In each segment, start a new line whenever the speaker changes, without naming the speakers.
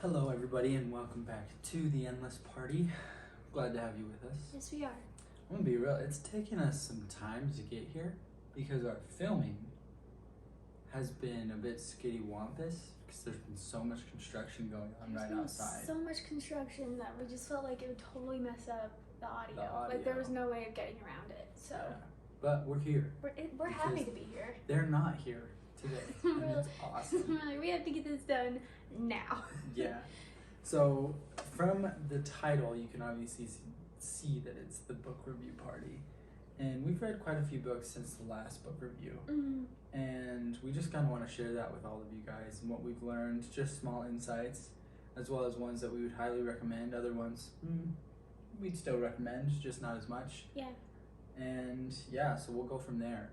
Hello, everybody, and welcome back to the Endless Party. Glad to have you with us.
Yes, we are.
I'm gonna be real, it's taken us some time to get here because our filming has been a bit skitty-wampus because there's been so much construction going on
There's
right
been
outside.
so much construction that we just felt like it would totally mess up the audio. Like there was no way of getting around it. So
Yeah. But we're here.
we're happy to be here.
They're not here today, and it's awesome.
We're like, we have to get this done now.
Yeah. So from the title, you can obviously see that it's the book review party. And we've read quite a few books since the last book review.
Mm-hmm.
And we just kind of want to share that with all of you guys and what we've learned, just small insights, as well as ones that we would highly recommend. Other ones, we'd still recommend, just not as much.
Yeah.
And yeah, so we'll go from there.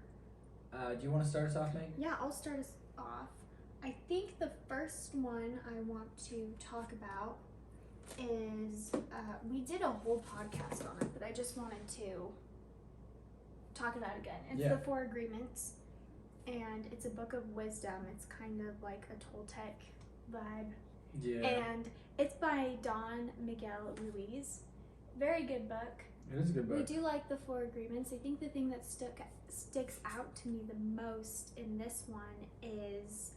Do you want to start us off, Meg?
Yeah, I'll start us off. I think the first one I want to talk about is, we did a whole podcast on it, but I just wanted to talk about it again. It's the Four Agreements, and it's a book of wisdom. It's kind of like a Toltec vibe.
Yeah.
And it's by Don Miguel Ruiz. Very good book.
It is a good book.
We do like the Four Agreements. I think the thing that sticks out to me the most in this one is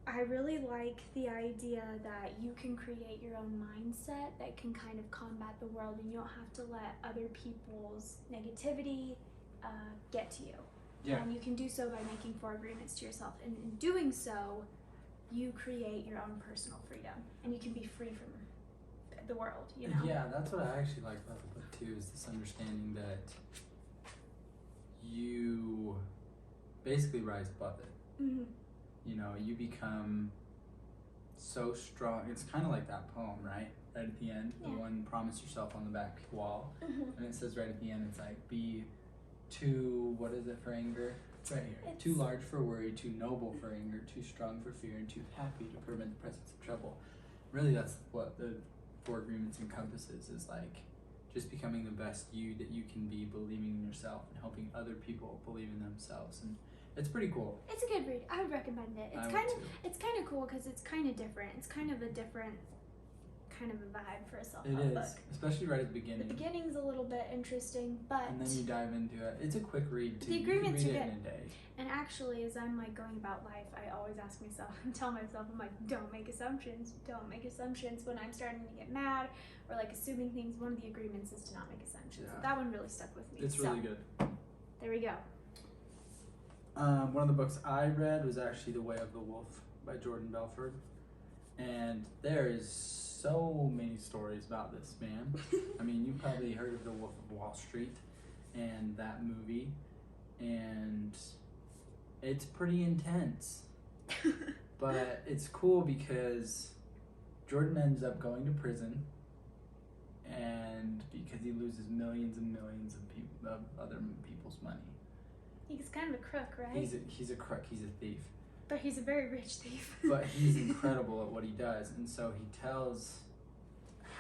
I really like the idea that you can create your own mindset that can kind of combat the world, and you don't have to let other people's negativity get to you.
Yeah.
And you can do so by making four agreements to yourself. And in doing so, you create your own personal freedom, and you can be free from the world, you know?
Yeah, that's what I actually like about the book too, is this understanding that you basically rise above it.
Mm-hmm.
You know, you become so strong. It's kind of like that poem, right? Right at the end, the one promise yourself on the back wall.
Mm-hmm.
And it says right at the end, it's like, be too, what is it for anger? It's right here.
It's
too large for worry, too noble for anger, too strong for fear, and too happy to prevent the presence of trouble. Really, that's what the Four Agreements encompasses, is like just becoming the best you that you can be, believing in yourself and helping other people believe in themselves. And it's pretty cool.
It's a good read. I would recommend it. It's kind of cool because it's kind of different. It's kind of a different kind of a vibe for a self-help book.
It is, especially right at the beginning.
The beginning's a little bit interesting, but
and then you dive into it. It's a quick read too.
The agreements
you can read
are
it in a day.
And actually, as I'm like going about life, I always ask myself and tell myself, I'm like, don't make assumptions. Don't make assumptions. When I'm starting to get mad or like assuming things, one of the agreements is to not make assumptions.
Yeah.
So that one really stuck with me.
It's really good.
There we go.
One of the books I read was actually The Way of the Wolf by Jordan Belfort. And there is so many stories about this man. I mean, you've probably heard of The Wolf of Wall Street and that movie. And it's pretty intense. But it's cool because Jordan ends up going to prison, and because he loses millions and millions of other people's money.
He's kind of a crook, right?
He's a crook, he's a thief.
But he's a very rich thief.
But he's incredible at what he does, and so he tells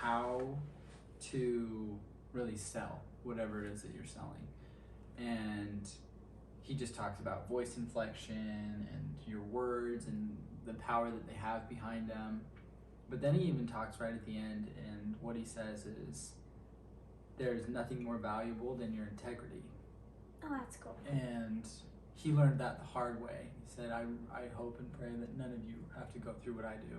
how to really sell whatever it is that you're selling. And he just talks about voice inflection and your words and the power that they have behind them. But then he even talks right at the end, and what he says is, there's nothing more valuable than your integrity.
Oh, that's cool.
And he learned that the hard way. He said, I hope and pray that none of you have to go through what I do.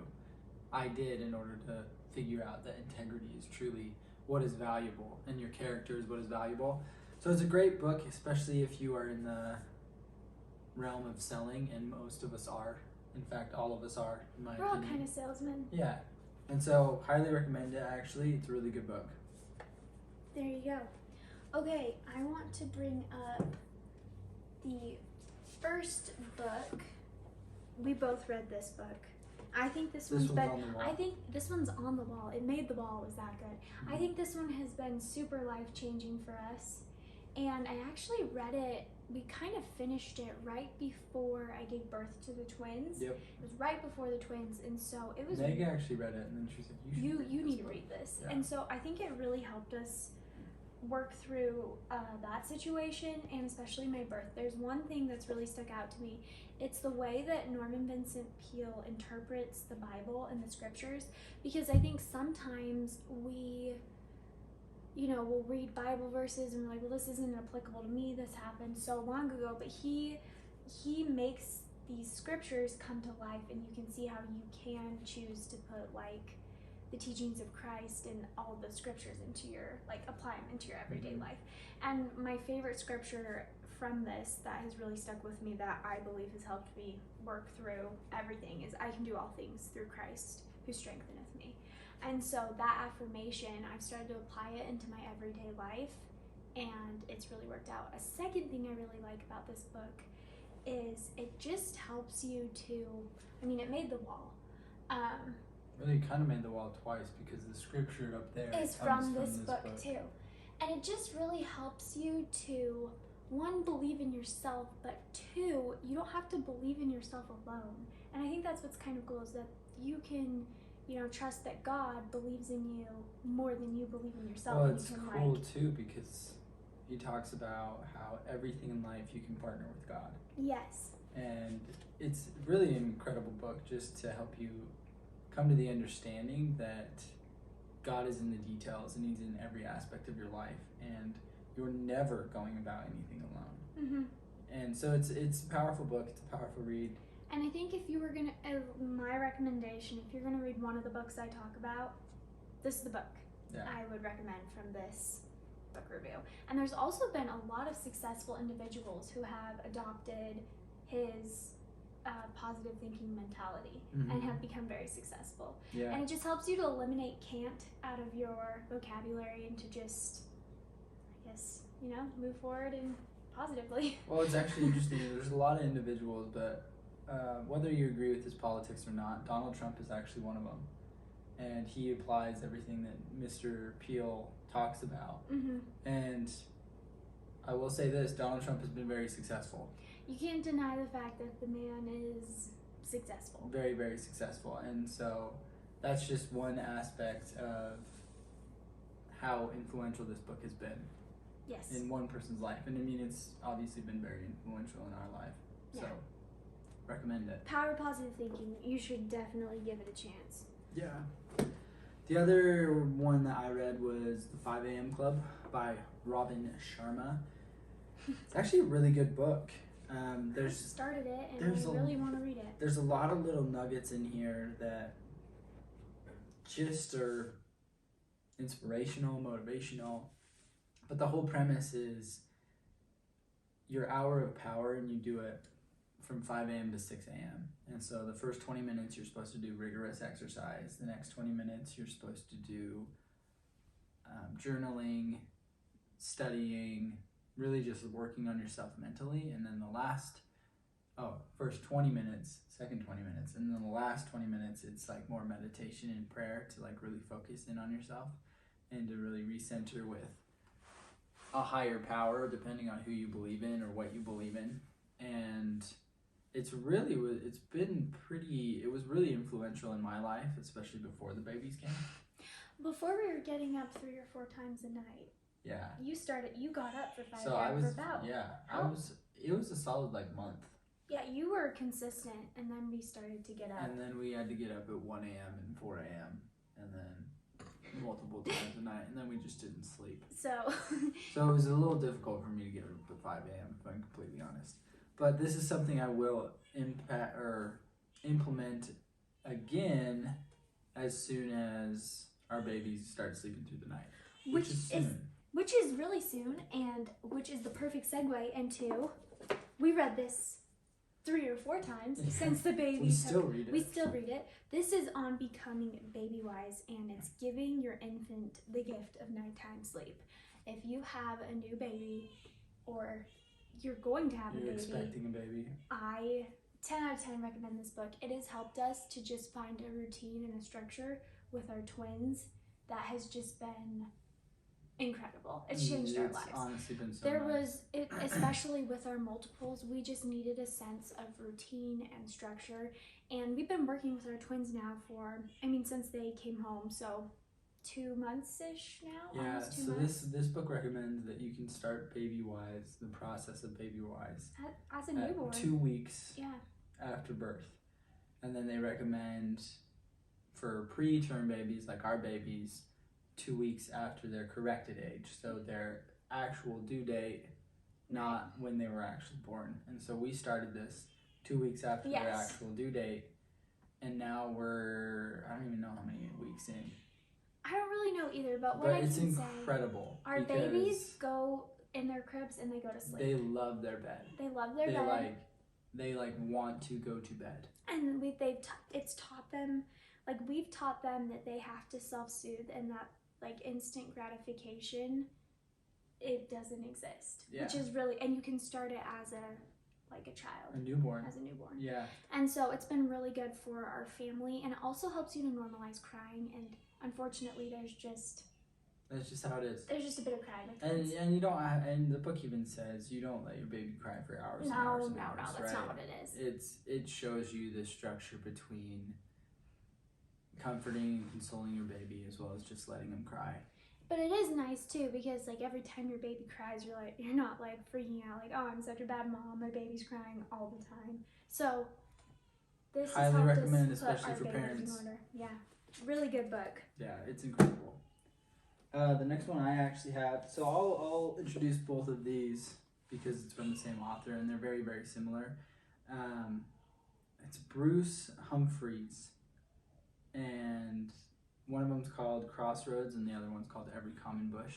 I did, in order to figure out that integrity is truly what is valuable, and your character is what is valuable. So it's a great book, especially if you are in the realm of selling, and most of us are. In fact, all of us are, in my opinion.
We're all kind of salesmen.
Yeah. And so, highly recommend it, actually. It's a really good book.
There you go. Okay, I want to bring up the first book. We both read this book. I think this one's been.
On the wall.
I think this one's on the wall. It made the wall. It was that good. Mm-hmm. I think this one has been super life-changing for us. And I actually read it. We kind of finished it right before I gave birth to the twins.
Yep.
It was right before the twins, and so it was.
Meg actually read it, and then she said,
"You need to read this."
Yeah.
And so I think it really helped us work through that situation, and especially my birth. There's one thing that's really stuck out to me. It's the way that Norman Vincent Peale interprets the Bible and the scriptures, because I think sometimes we, we'll read Bible verses and we're like, well, this isn't applicable to me, this happened so long ago, but he makes these scriptures come to life, and you can see how you can choose to put like the teachings of Christ and all of the scriptures into your, like, apply them into your everyday life. And my favorite scripture from this that has really stuck with me, that I believe has helped me work through everything, is I can do all things through Christ who strengtheneth me. And so that affirmation, I've started to apply it into my everyday life, and it's really worked out. A second thing I really like about this book is it just helps you to, it made the wall.
Really kind of made the wall twice, because the scripture up there
is from this book too. And it just really helps you to, one, believe in yourself, but two, you don't have to believe in yourself alone. And I think that's what's kind of cool, is that you can, trust that God believes in you more than you believe in yourself.
Well, it's cool too, because he talks about how everything in life you can partner with God.
Yes.
And it's really an incredible book, just to help you come to the understanding that God is in the details and he's in every aspect of your life, and you're never going about anything alone. And so it's a powerful book. It's a powerful read.
And I think if you were gonna, my recommendation, if you're gonna read one of the books I talk about, this is the book I would recommend from this book review. And there's also been a lot of successful individuals who have adopted his positive thinking mentality and have become very successful. And it just helps you to eliminate can't out of your vocabulary, and to just, I guess, move forward and positively.
Well, it's actually interesting. There's a lot of individuals, but whether you agree with his politics or not, Donald Trump is actually one of them. And he applies everything that Mr. Peale talks about. And I will say this, Donald Trump has been very successful.
You can't deny the fact that the man is successful.
Very, very successful. And so that's just one aspect of how influential this book has been.
Yes.
In one person's life. And it's obviously been very influential in our life.
Yeah.
So, recommend it.
Power of Positive Thinking. You should definitely give it a chance.
Yeah. The other one that I read was The 5 a.m. Club by Robin Sharma. It's actually a really good book.
I started it, and I really want to read it.
There's a lot of little nuggets in here that just are inspirational, motivational. But the whole premise is your hour of power, and you do it from 5 a.m. to 6 a.m. And so the first 20 minutes you're supposed to do rigorous exercise. The next 20 minutes you're supposed to do journaling, studying, really just working on yourself mentally. And then first 20 minutes, second 20 minutes, and then the last 20 minutes it's like more meditation and prayer to like really focus in on yourself and to really recenter with a higher power, depending on who you believe in or what you believe in. And it was really influential in my life, especially before the babies came.
Before we were getting up 3 or 4 times a night.
Yeah.
You got up for 5
so
hours for about.
Yeah. It was a solid month.
Yeah, you were consistent, and then we started to get up.
And then we had to get up at 1 a.m. and 4 a.m. and then multiple times a night, and then we just didn't sleep.
So
it was a little difficult for me to get up at 5 a.m. if I'm completely honest. But this is something I will implement again as soon as our babies start sleeping through the night, which is soon.
Which is really soon, and which is the perfect segue into, we read this 3 or 4 times since the baby.
We still read it.
This is on becoming baby wise, and it's giving your infant the gift of nighttime sleep. If you have a new baby, or you're going to have a baby,
expecting a baby,
I 10 out of 10 recommend this book. It has helped us to just find a routine and a structure with our twins that has just been incredible. It's changed our lives.
It's honestly been so
There
nice.
was, especially with our multiples, we just needed a sense of routine and structure. And we've been working with our twins now since they came home, so 2 months ish now.
Yeah,
Almost 2
so
months.
this book recommends that you can start baby wise, the process of baby wise,
As a newborn.
2 weeks
Yeah.
after birth. And then they recommend for preterm babies, like our babies, 2 weeks after their corrected age. So their actual due date, not when they were actually born. And so we started this 2 weeks after their actual due date. And now I don't even know how many weeks in.
I don't really know either, but what I
it's
can say,
incredible.
our babies go in their cribs and they go to sleep.
They love their bed.
They love their bed.
They want to go to bed.
And it's taught them, like we've taught them that they have to self-soothe and that like instant gratification, it doesn't exist.
Yeah.
Which is really, and you can start it as a child.
A newborn.
As a newborn.
Yeah.
And so it's been really good for our family, and it also helps you to normalize crying. And unfortunately,
that's just how it is.
There's just a bit of crying with kids.
And you don't and the book even says you don't let your baby cry for hours and hours and hours.
No, that's not what it is.
It shows you the structure between comforting and consoling your baby as well as just letting them cry.
But it is nice too, because like every time your baby cries, you're not like freaking out like, oh, I'm such a bad mom, my baby's crying all the time. So this
highly recommend, especially for parents.
Yeah, really good book.
Yeah, it's incredible. The next one I actually have, so I'll introduce both of these because it's from the same author and they're very, very similar. It's Bruce Humphreys, and one of them's called Crossroads and the other one's called Every Common Bush.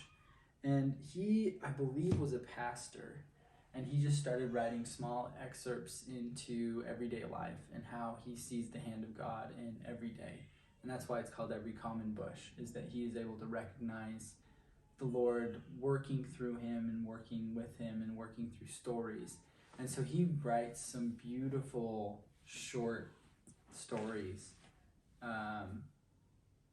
And he, I believe, was a pastor, and he just started writing small excerpts into everyday life and how he sees the hand of God in every day. And that's why it's called Every Common Bush, is that he is able to recognize the Lord working through him and working with him and working through stories. And so he writes some beautiful short stories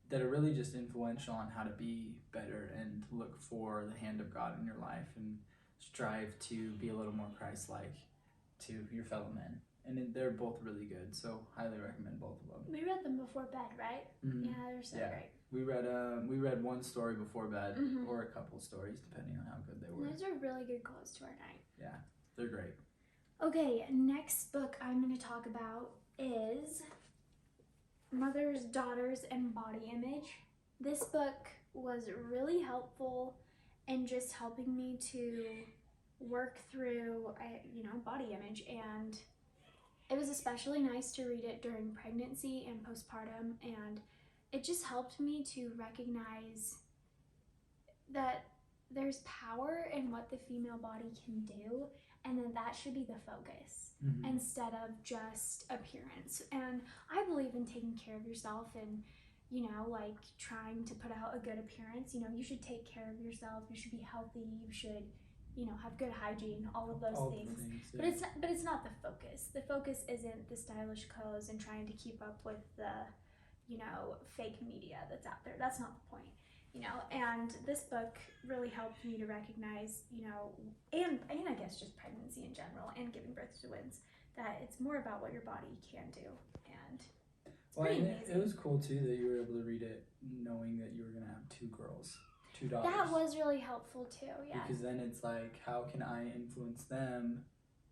that are really just influential on how to be better and look for the hand of God in your life and strive to be a little more Christ-like to your fellow men. And they're both really good, so highly recommend both of them.
We read them before bed, right?
Mm-hmm.
Yeah, they're so great.
We read one story before bed, or a couple stories, depending on how good they were.
Those are really good close to our night.
Yeah, they're great.
Okay, next book I'm going to talk about is Mothers, Daughters, and Body Image. This book was really helpful in just helping me to work through, body image, and it was especially nice to read it during pregnancy and postpartum, and it just helped me to recognize that there's power in what the female body can do, and then that should be the focus instead of just appearance. And I believe in taking care of yourself and, trying to put out a good appearance. You should take care of yourself, you should be healthy, you should, have good hygiene, all of those things. Yeah. But it's not the focus. The focus isn't the stylish clothes and trying to keep up with the, fake media that's out there. That's not the point. And this book really helped me to recognize, and I guess just pregnancy in general and giving birth to twins, that it's more about what your body can do. And it's pretty amazing.
It was cool too that you were able to read it knowing that you were going to have 2 girls. 2 daughters.
That was really helpful too, yeah.
Because then it's like, how can I influence them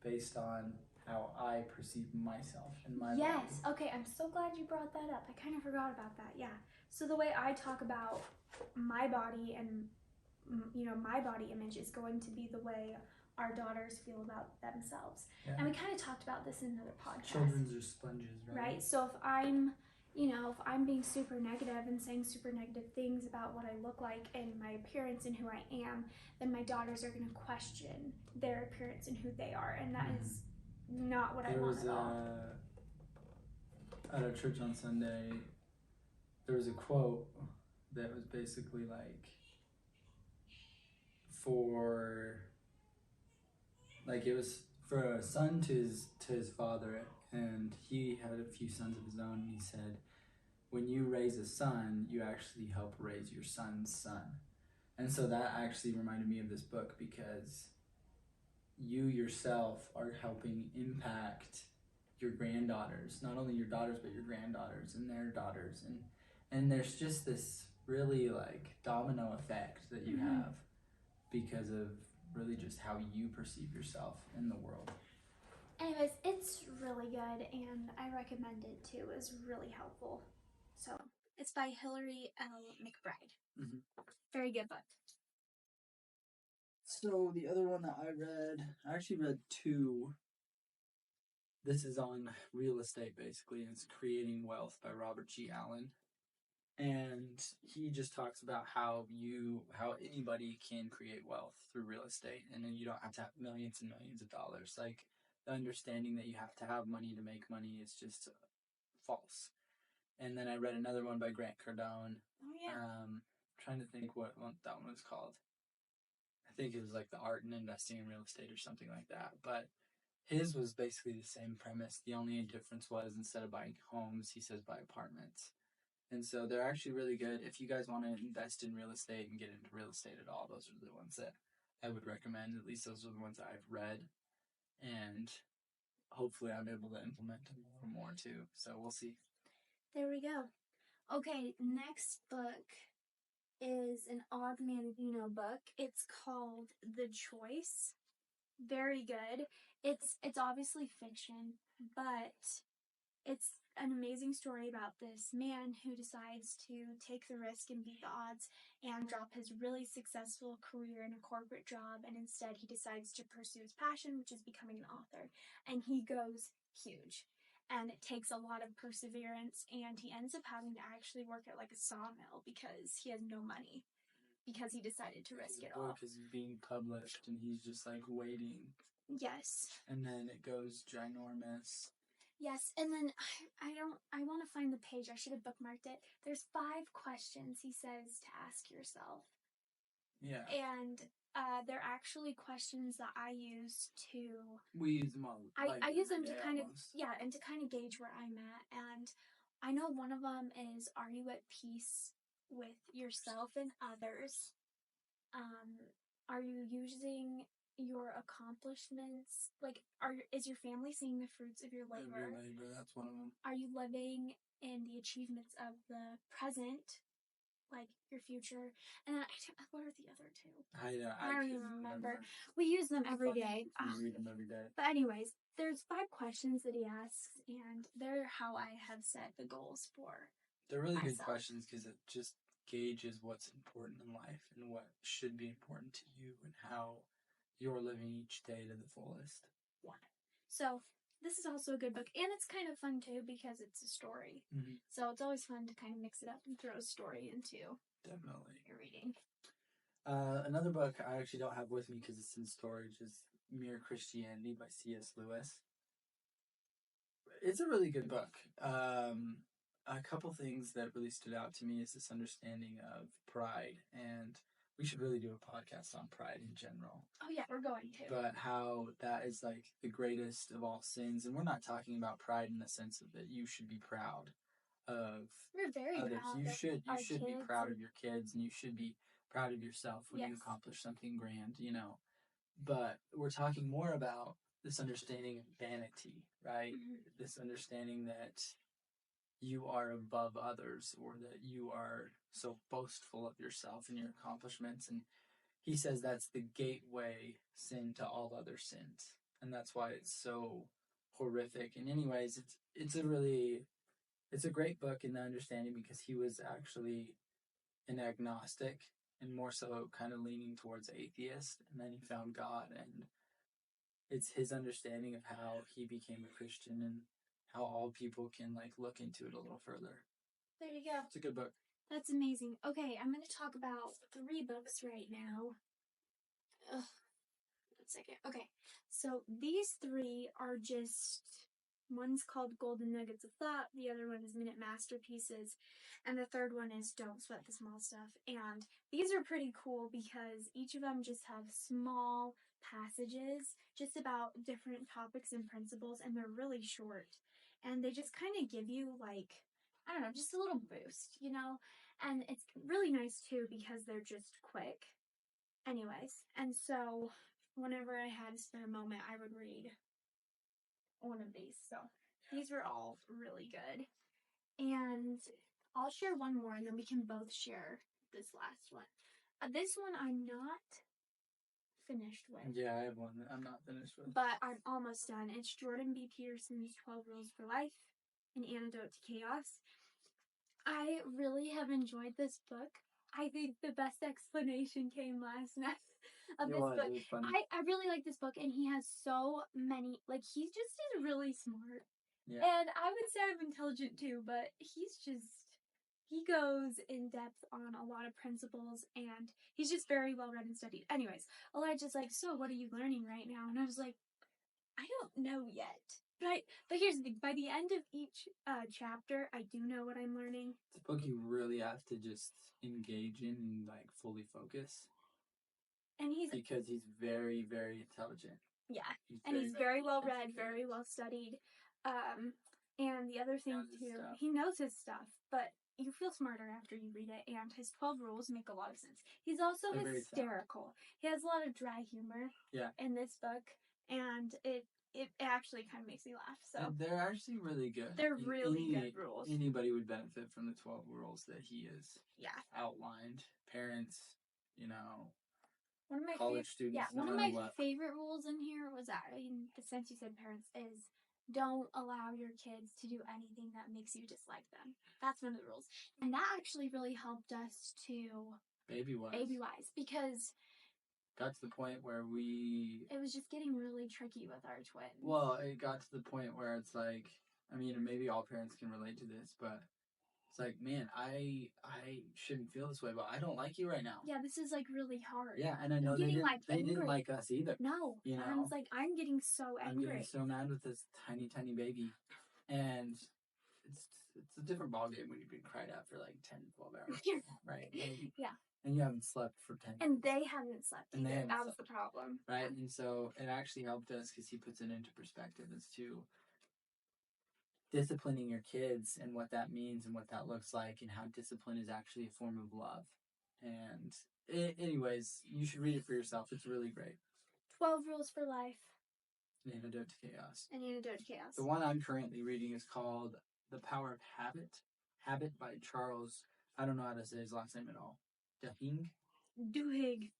based on how I perceive myself and my body?
Yes, okay, I'm so glad you brought that up. I kind of forgot about that, yeah. So the way I talk about my body and, my body image is going to be the way our daughters feel about themselves. Yeah. And we kind of talked about this in another podcast.
Children are sponges, right?
Right, so if I'm being super negative and saying super negative things about what I look like and my appearance and who I am, then my daughters are going to question their appearance and who they are, and that is not what I want at all.
At our church on Sunday, there was a quote that was basically like, it was for a son to his father, and he had a few sons of his own, and he said, when you raise a son, you actually help raise your son's son. And so that actually reminded me of this book, because you yourself are helping impact your granddaughters, not only your daughters, but your granddaughters and their daughters. And there's just this really like domino effect that you have because of really just how you perceive yourself in the world.
Anyways, it's really good and I recommend it too. It's really helpful. So it's by Hillary L. McBride. Very good book.
So the other one that I actually read two. This is on real estate basically, and it's Creating Wealth by Robert G. Allen. And he just talks about how anybody can create wealth through real estate, and then you don't have to have millions and millions of dollars. Like, the understanding that you have to have money to make money is just false. And then I read another one by Grant Cardone.
Oh yeah.
Trying to think what that one was called. I think it was like The Art in Investing in Real Estate or something like that. But his was basically the same premise. The only difference was, instead of buying homes, he says buy apartments. And so they're actually really good. If you guys want to invest in real estate and get into real estate at all, those are the ones that I would recommend. At least those are the ones that I've read. And hopefully I'm able to implement them a little more too. So we'll see.
There we go. Okay, next book is an Og Mandino book. It's called The Choice. Very good. It's obviously fiction, but it's an amazing story about this man who decides to take the risk and beat the odds and drop his really successful career in a corporate job, and instead he decides to pursue his passion, which is becoming an author. And he goes huge. And it takes a lot of perseverance, and he ends up having to actually work at like a sawmill because he has no money, because he decided to risk it all.
The book is being published, and he's just like waiting.
Yes.
And then it goes ginormous.
Yes, and then I want to find the page. I should have bookmarked it. There's 5 questions he says to ask yourself.
Yeah.
And they're actually questions that I use to.
We use them all.
I use them to kind
almost.
and to kind of gauge where I'm at. And I know one of them is, are you at peace with yourself and others? Are you using your accomplishments? Like, is your family seeing the fruits of your labor?
Your labor, that's one of them.
Are you living in the achievements of the present, like your future? And what are the other 2? I don't even remember. We use them every day.
We read them every day.
But anyways, there's 5 questions that he asks, and they're how I have set the goals for.
They're really good questions because it just gauges what's important in life and what should be important to you and how you're living each day to the fullest.
Yeah. So this is also a good book, and it's kind of fun too because it's a story.
Mm-hmm.
So it's always fun to kind of mix it up and throw a story into
definitely
your reading.
Another book I actually don't have with me because it's in storage is Mere Christianity by C.S. Lewis. It's a really good book. A couple things that really stood out to me is this understanding of pride, and we should really do a podcast on pride in general.
Oh yeah, we're going to.
But how that is like the greatest of all sins, and we're not talking about pride in the sense of that you should be proud of
we're very
others.
Proud
You
of
should be proud of your kids, and you should be proud of yourself when
yes.
you accomplish something grand, you know. But we're talking more about this understanding of vanity, right? Mm-hmm. This understanding that you are above others, or that you are so boastful of yourself and your accomplishments. And he says that's the gateway sin to all other sins. And that's why it's so horrific. And anyways, it's a great book in the understanding because he was actually an agnostic and more so kind of leaning towards atheist. And then he found God, and it's his understanding of how he became a Christian and how all people can like look into it a little further.
There you go.
It's a good book.
That's amazing. Okay, I'm going to talk about 3 books right now. Ugh. 1 second. Okay, so these 3 are just, one's called Golden Nuggets of Thought, the other one is Minute Masterpieces, and the third one is Don't Sweat the Small Stuff. And these are pretty cool because each of them just have small passages just about different topics and principles, and they're really short. And they just kind of give you, like, I don't know, just a little boost, you know? And it's really nice too because they're just quick. Anyways, and so whenever I had a spare moment, I would read one of these. So these were all really good. And I'll share one more and then we can both share this last one. This one I'm not finished with.
Yeah, I have one that I'm not finished with.
But I'm almost done. It's Jordan B. Peterson's 12 Rules for Life, An Antidote to Chaos. I really have enjoyed this book. I think the best explanation came last night of this book.
It was funny.
I really like this book, and he has so many, like, he just is really smart.
Yeah.
And I would say I'm intelligent too, but he goes in depth on a lot of principles, and he's just very well read and studied. Anyways, Elijah's like, so what are you learning right now? And I was like, I don't know yet. But here's the thing. By the end of each chapter, I do know what I'm learning.
It's a book you really have to just engage in and like fully focus.
And
because he's very, very intelligent.
Yeah. He's very well read, very well studied. And the other thing too, he knows his stuff, but you feel smarter after you read it, and his 12 rules make a lot of sense. He's also hysterical. He has a lot of dry humor in this book, and it actually kind of makes me laugh. So
and they're actually really good.
They're really good rules.
Anybody would benefit from the 12 rules that he has outlined. Parents,
one of my
college students.
One of my favorite rules in here was that, since you said parents, is don't allow your kids to do anything that makes you dislike them. That's one of the rules. And that actually really helped us to baby-wise, because
got to the point where
it was just getting really tricky with our twins.
Well, it got to the point where it's like, I mean, maybe all parents can relate to this, but it's like, man, I shouldn't feel this way, but I don't like you right now.
Yeah, this is like really hard.
Yeah, and I know they didn't like us either.
No, I was like, I'm getting so angry.
I'm getting so mad with this tiny, tiny baby, and it's a different ballgame when you've been cried at for like 10, 12 hours, right? And you haven't slept for 10
And they haven't slept either. That was the problem.
Right, and so it actually helped us because he puts it into perspective as to disciplining your kids and what that means and what that looks like and how discipline is actually a form of love. And anyways, you should read it for yourself. It's really great.
12 Rules for Life.
An Antidote to Chaos.
An Antidote to Chaos.
The one I'm currently reading is called The Power of Habit. Habit by Charles, I don't know how to say his last name at all. Duhigg.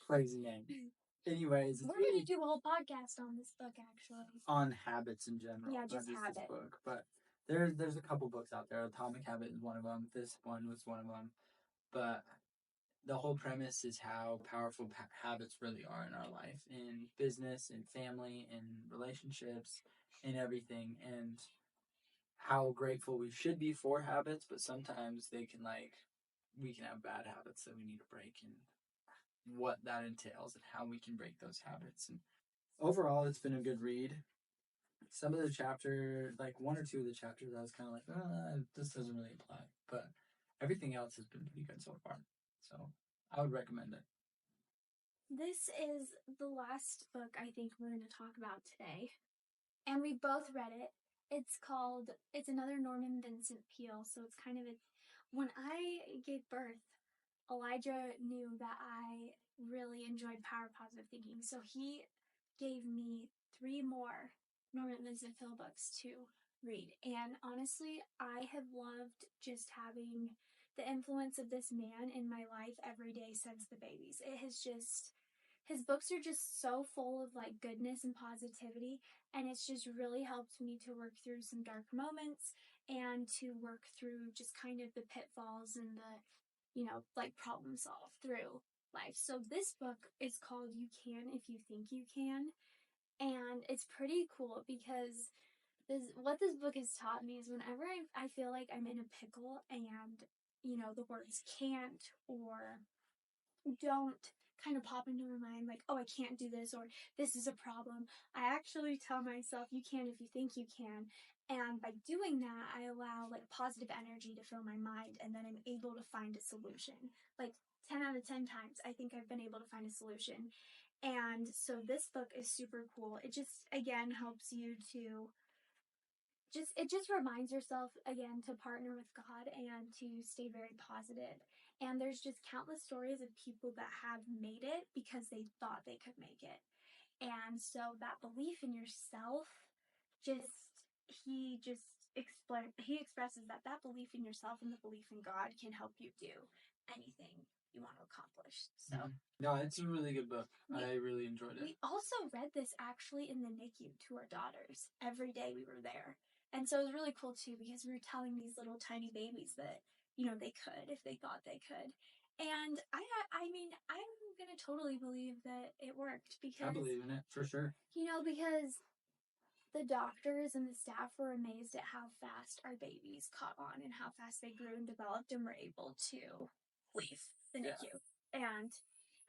Crazy name. Anyways,
we're going to do a whole podcast on this book, actually.
On habits in general.
Yeah, just habits.
This book, but there's a couple books out there. Atomic Habit is one of them. This one was one of them. But the whole premise is how powerful habits really are in our life, in business, in family, in relationships, in everything, and how grateful we should be for habits, but sometimes we can have bad habits that we need to break, and what that entails and how we can break those habits. And overall, it's been a good read. Some of the chapters, like one or two of the chapters, I was kind of like, this doesn't really apply. But everything else has been pretty good so far. So I would recommend it.
This is the last book I think we're going to talk about today. And we both read it. It's another Norman Vincent Peale. So it's kind of when I gave birth, Elijah knew that I really enjoyed power positive thinking. So he gave me 3 more Norman Vincent Peale books to read. And honestly, I have loved just having the influence of this man in my life every day since the babies. His books are just so full of like goodness and positivity, and it's just really helped me to work through some dark moments and to work through just kind of the pitfalls and the problem solve through life. So this book is called You Can If You Think You Can, and it's pretty cool because what this book has taught me is whenever I feel like I'm in a pickle and the words can't or don't kind of pop into my mind, like, oh, I can't do this, or this is a problem, I actually tell myself, you can if you think you can. And by doing that, I allow like positive energy to fill my mind, and then I'm able to find a solution. Like 10 out of 10 times, I think I've been able to find a solution. And so this book is super cool. It just, again, helps you to it just reminds yourself again to partner with God and to stay very positive. And there's just countless stories of people that have made it because they thought they could make it. And so that belief in yourself, he just expresses that belief in yourself and the belief in God can help you do anything you want to accomplish. So
no, it's a really good book. I really enjoyed it.
We also read this actually in the NICU to our daughters. Every day we were there. And so it was really cool too, because we were telling these little tiny babies that, they could if they thought they could. And I mean, I'm going to totally believe that it worked, because
I believe in it for sure.
Because the doctors and the staff were amazed at how fast our babies caught on and how fast they grew and developed and were able to leave the NICU. And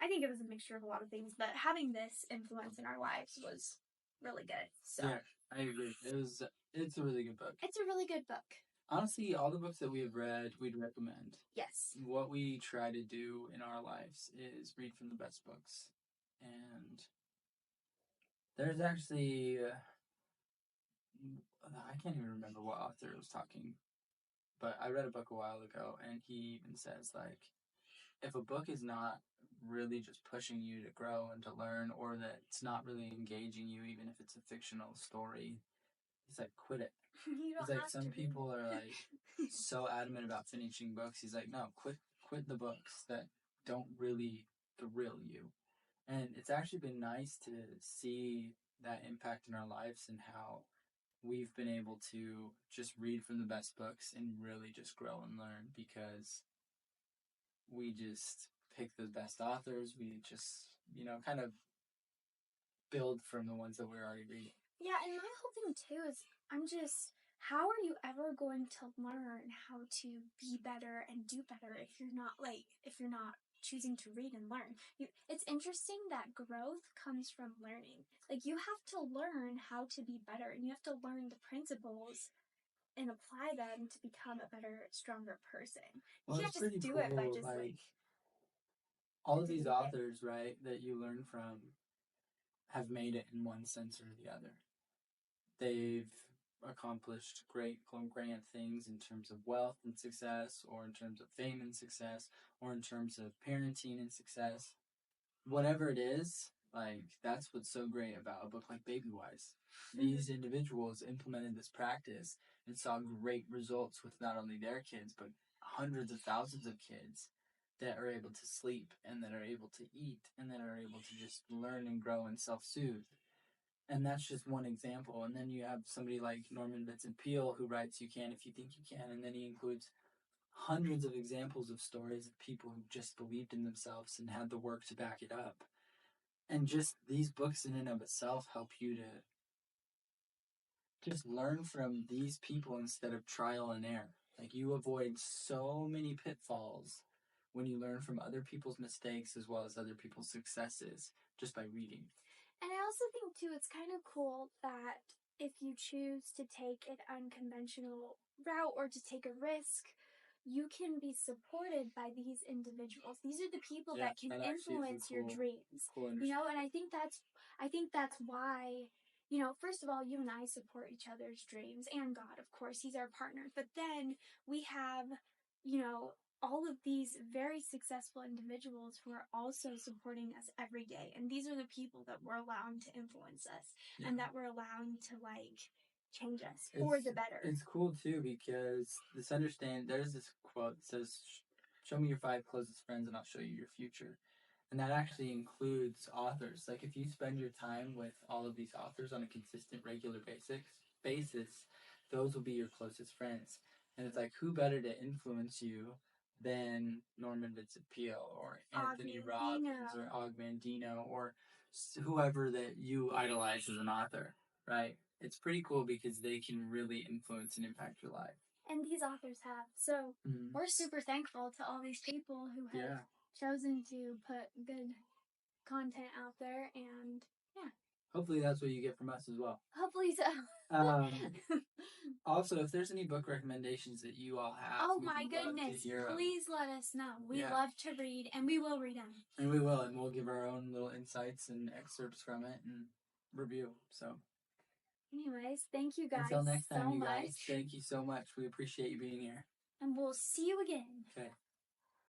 I think it was a mixture of a lot of things, but having this influence in our lives was really good. So
yeah, I agree. It's a really good book.
It's a really good book.
Honestly, all the books that we have read, we'd recommend.
Yes.
What we try to do in our lives is read from the best books. And there's actually, I can't even remember what author was talking, but I read a book a while ago, and he even says, like, if a book is not really just pushing you to grow and to learn, or that it's not really engaging you, even if it's a fictional story, he's like, quit it. He's like, some people are like so adamant about finishing books. He's like, no, quit the books that don't really thrill you. And it's actually been nice to see that impact in our lives and how we've been able to just read from the best books and really just grow and learn, because we just pick the best authors. We just, kind of build from the ones that we're already reading.
Yeah, and my whole thing too is how are you ever going to learn how to be better and do better if you're not choosing to read and learn? It's interesting that growth comes from learning. Like, you have to learn how to be better, and you have to learn the principles and apply them to become a better, stronger person. You can't just do it by just
all of these authors, right, that you learn from have made it in one sense or the other. They've accomplished great grand things in terms of wealth and success, or in terms of fame and success, or in terms of parenting and success. Whatever it is, like, that's what's so great about a book like Baby Wise. These individuals implemented this practice and saw great results with not only their kids, but hundreds of thousands of kids that are able to sleep and that are able to eat and that are able to just learn and grow and self-soothe. And that's just one example. And then you have somebody like Norman Vincent Peale, who writes You Can If You Think You Can, and then he includes hundreds of examples of stories of people who just believed in themselves and had the work to back it up. And just these books in and of itself help you to just learn from these people instead of trial and error. Like, you avoid so many pitfalls when you learn from other people's mistakes as well as other people's successes just by reading.
And I also think too, it's kind of cool that if you choose to take an unconventional route or to take a risk, you can be supported by these individuals. These are the people that can influence your dreams. And I think that's why, first of all, you and I support each other's dreams, and God, of course, He's our partner. But then we have, all of these very successful individuals who are also supporting us every day. And these are the people that we're allowing to influence us and that we're allowing to change us for the better.
It's cool too, because there's this quote that says, show me your 5 closest friends and I'll show you your future. And that actually includes authors. Like, if you spend your time with all of these authors on a consistent, regular basis, those will be your closest friends. And it's like, who better to influence you than Norman Vincent Peale or Anthony Robbins or Og Mandino or whoever that you idolize as an author, right? It's pretty cool because they can really influence and impact your life.
And these authors have. So we're super thankful to all these people who have chosen to put good content out there, and
hopefully that's what you get from us as well.
Hopefully so.
Also, if there's any book recommendations that you all have,
oh my goodness, please let us know. We love to read, and we will read them.
And we will, and we'll give our own little insights and excerpts from it and review. So,
anyways, thank you guys.
Until next time, you guys. Thank you so much. We appreciate you being here.
And we'll see you again.
Okay.